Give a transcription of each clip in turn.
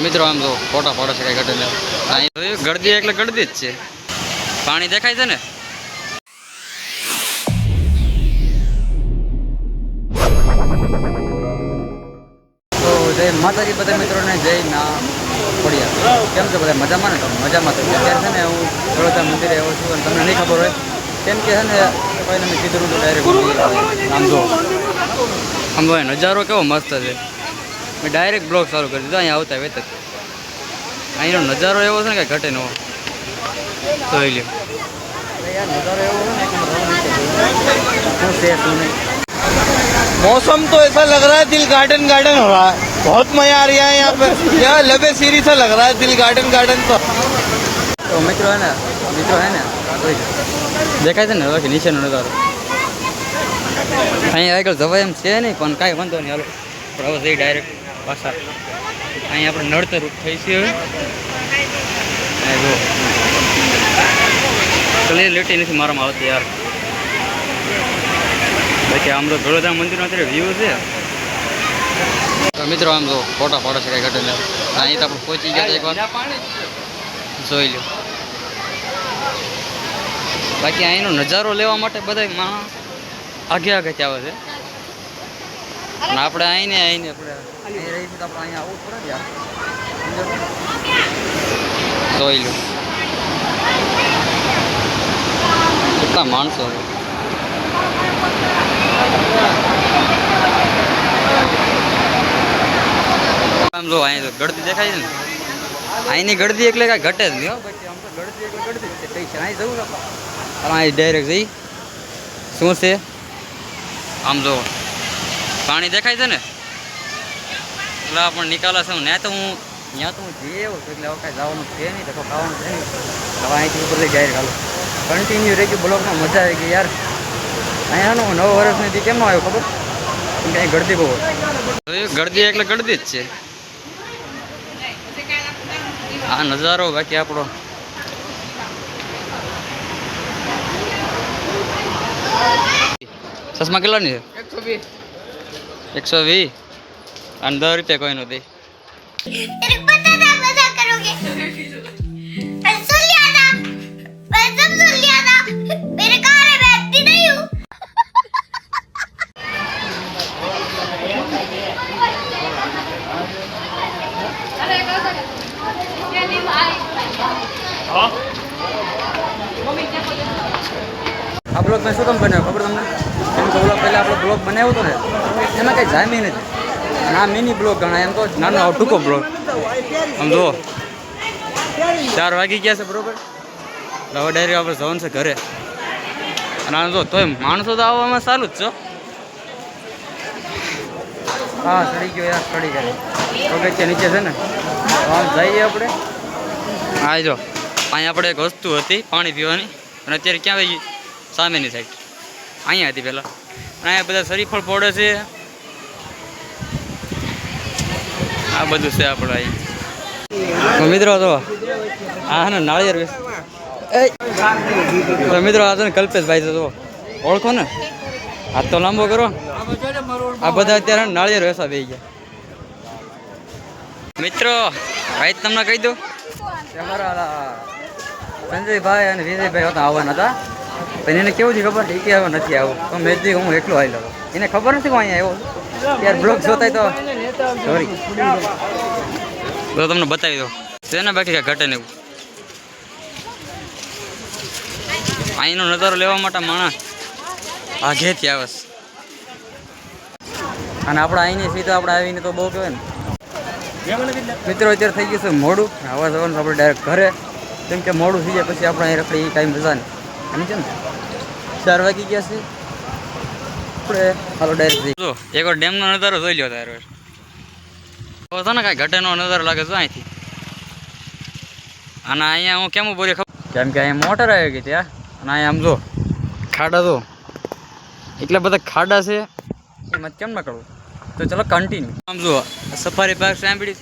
મિત્રો આમ તો ફોટા પાડે છે કઈ ઘટે ને અહીં ગળદી એટલે ગળદી જ છે. પાણી દેખાય છે ને. તો જય માતાજી બધા મિત્રોને જય ના પડ્યા. કેમ છે બધા મજામાં ને? તમે મજામાં તો અત્યારે છે ને હું બળોદરા મંદિરે આવ્યો છું અને તમને નહીં ખબર હોય કેમ કે છે ને કોઈને મેં કીધું તો ડાયરેક્ટ આમ તો નજારો કેવો મસ્ત છે. મેં ડાયરેક્ટ બ્લોગ ચાલુ કરી દીધો અહીંયા આવતા વેત જ. અહીંનો નજારો એવો છે ને કે ઘટે નવો જોઈ લ્યો યાર. નજારો એવો છે ને मौसम तो ऐसा लग रहा है दिल गार्डन गार्डन हो रहा है. बहुत मजा आ रहा है यहाँ पे. यहाँ लबे सीरी सा लग रहा है दिल गार्डन गार्डन. तो મિત્રો હે ને દેખાય છે ને હવે નીચેનો નજારો. અહીંયા આગળ જવાય એમ છે નહીં પણ કાંઈ વાંધો નહીં. હાલો પણ હવે જઈ ડાયરેક્ટ પાછા અહીંયા આપણે નડતર થઈ છે. હવે જો ક્લિયરિટી નથી મારામાં આવતી યાર. બાકી આમ તો બળોદરા મંદિરનો અત્યારે વ્યૂ છે. મિત્રો આમ તો ફોટા પાડે છે કઈ ઘટે ને. અહીં તો આપણે પહોંચી ગયા એકવાર જોઈ લો. બાકી અહીંનો નજારો લેવા માટે બધા માણસ આગે આગેથી આવે છે અને આપણે આવીને આપણે અહીં રહીશું તો આપણે અહીંયા આવવું પડે યાર. જોઈ લો કેટલા માણસો છે. આમ જો અહીં તો ગળદી દેખાય છે ને. અહીંની ગળદી એટલે કાંઈ ઘટે જ નહીં હો. પછી આમ તો ગળદી એટલે ગળદી છે કઈ છે. અહીં જવું આપણે અહીં ડાયરેક્ટ જઈ શું છે આમ જો પાણી દેખાય છે ને એટલે આપણને નિકાલા છે. ત્યાં તો હું જે એવું છું એટલે હવે કાંઈ જવાનું છે નહીં. તો ખાવાનું છે નહીં. હવે અહીંથી ઉપર લઈ ડાયરેક્ટ હાલો કન્ટિન્યુ રહી ગયું બ્લોગમાં. મજા આવી ગઈ યાર. અહીંયાનો 9 વર્ષની કેમ ન આવ્યો ખબર કેમ કે અહીં ગળદી બહુ હોય. ગળદી એટલે ગળદી જ છે આ નજારો. બાકી આપણો ચશ્મા કેટલાની છે? 120 અને 10 રૂપિયા કોઈ નથી. આ બ્લોગ મેં શું કામ બનાવ્યો ખબર તમને? કેમ કે બ્લોગ પહેલાં આપણો બ્લોગ બનાવ્યો હતો ને એમાં કંઈ જામી નથી. અને આ મિની બ્લોગ ગણાય. એમ તો નાનો ટૂંકો બ્લોગ. આમ જુઓ 4 વાગી ગયા છે બરોબર. હવે ડાયરેક્ટ આપણે જવાનું છે ઘરે. અને આમ જો તોય માણસો તો આવવામાં ચાલુ જ છો. હા ચડી ગયો યાર. ચડી ગયા પગથિયા નીચે છે ને. આમ જઈએ આપણે. હા જો અહીંયા આપણે એક વસ્તુ હતી પાણી પીવાની અને અત્યારે ક્યાં આવી ગઈ? સામેની સાઈડ અહીંયા હતી પહેલાં. અહીંયા બધા શરીફળ પડે છે. આ બધું છે આપણે અહીંયા. મિત્રો તો હા ને નાળિયેર તો મિત્રો આ તો ને કલ્પેશભાઈ તો ઓળખો ને. હાથ તો લાંબો કરો. આ બધા અત્યારે નાળિયેર વેસા બેસી ગયા. મિત્રો ભાઈ તમને કહી દો અમારા સંજયભાઈ અને વિજયભાઈ હતા આવવાના હતા. પણ એને કેવું છે ખબર એ કે હવે નથી આવું તો મેં જ હું એકલો આવી લઉં. એને ખબર નથી કે અહીંયા આવ્યો યાર. બ્લોગ જોતા તો સોરી તો તમને બતાવી દો છે ને. બાકી કાંઈ ઘટે ને એવું. અહીંનો નજારો લેવા માટે માણસ આગેથી આવે છે. અને આપણે અહીંની સીધો આપણે આવીને તો બહુ કહેવાય ને. મિત્રો અત્યારે થઈ ગયું છે મોડું. આવા જવાનું આપણે ડાયરેક્ટ ઘરે. કેમ કે મોડું થઈ જાય પછી આપણે અહીં રખડી એ ટાઈમ મજા ને એમ છે ને. 4 વાગી ગયા છે આપણે. હાલો ડાયરેક્ટ જો એકવાર ડેમનો નજારો જોઈ લ્યો તારે. તો ને કાંઈ ઘટેનો નજારો લાગે છે અહીંથી. અને અહીંયા હું કેમ ઉભો ખબર કેમ કે અહીંયા મોટર આવી ગઈ ત્યાં. અને અહીંયા આમ જો ખાડા જો એટલા બધા ખાડા છે એમાં કેમ ના કરવું. તો ચલો કન્ટિન્યુ. આમ જુઓ સફારી પાર્ક સાંભળી.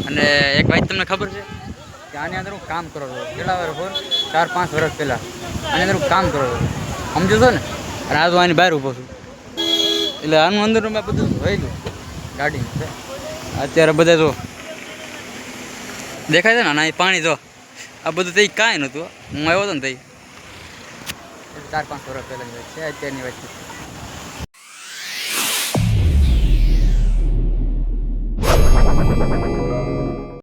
અને એક વાત તમને ખબર છે કે આની અંદર હું કામ કરો છો કેટલા વાર ખબર? 4-5 વર્ષ પહેલાં આની અંદર હું કામ કરો છો સમજો છો ને. અને આ તો આની બહાર ઊભો છું એટલે આનું અંદર મેં બધું જોયેલું ગાડીમાં છે. અત્યારે બધા જો દેખાય છે ને ના પાણી જો આ બધું તઈ કાંઈ નહોતું હું આવ્યો હતો ને તઈ 4-5 વર્ષ પહેલાંની વાત છે અત્યારની વાત છે